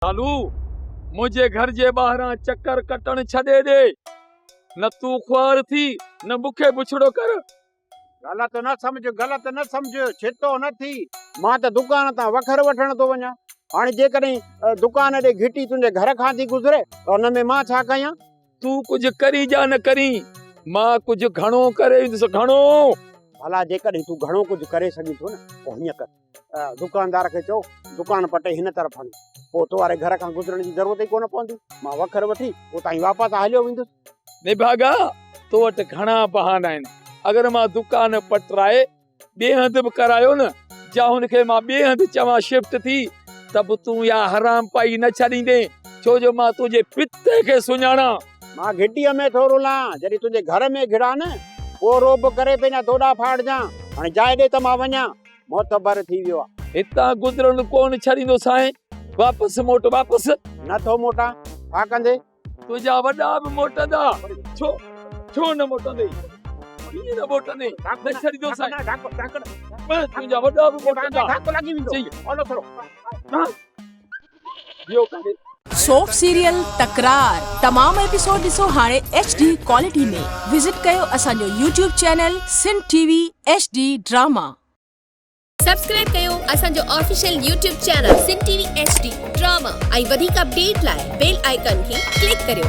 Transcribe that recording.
लालू मुझे घर जे ॿाहिरां चक्कर कटण छॾे ॾे, न तूं ख्वार थी न मूंखे बुछड़ो कर। गलत न समझ छितो न थी। मां त दुकान तां वखर वठण तो वञा। हाणे जेकॾहिं दुकान ॾे घिटी तुंहिंजे घर खां थी गुज़रे त हुन में मां छा कयां? तूं कुछ करी जा न करी, मां कुछ घणो करे ईंदुसि, घणो। भला जेकॾहिं तूं घणो कुझु करे सघीं थो न पोइ हीअं कर, दुकानदार खे चओ दुकान पटे हिन तरफ़ हणी, पोइ तोवारे घर खां गुज़रण जी ज़रूरत ई कोन पवंदी। मां वखर वठी उतां ई वापसि हलियो वेंदुसि। निभागा तो वटि घणा बहाना आहिनि। अगर मां दुकान पटराए ॿिए हंधि बि करायो न, जा हुनखे मां ॿिए हंधि चवां शिफ्ट थी, त बि तूं या हराम पाई न छॾींदे, छो जो मां तुंहिंजे पिते खे सुञाणा। मां घिटीअ में थो रुलां, जॾहिं तुंहिंजे घर में घिड़ा न पोइ रोब करे पंहिंजा दोॾा फाड़जां। हाणे जाइ ॾे त मां वञा, मोतबर थी वियो आहे। हितां गुज़रण कोन छॾींदो साईं, वापसि मोट वापसि। नथो मोटा, छा कंदे? तुंहिंजा वॾा बि मोटंदा, छो न मोटंदे? ईअं न मोटंदे, न छॾींदो साईं। तुंहिंजा वॾा बि मोटंदा। सोप सीरियल तकरार तमाम एपिसोड ॾिसो हाणे HD क्वालिटी में। विजिट कयो असांजो YouTube channel Sindh TV HD drama. Subscribe कयो असांजो official YouTube channel Sindh TV HD drama ऐं वधीक अपडेट लाइ बेल आइकन खे क्लिक करियो।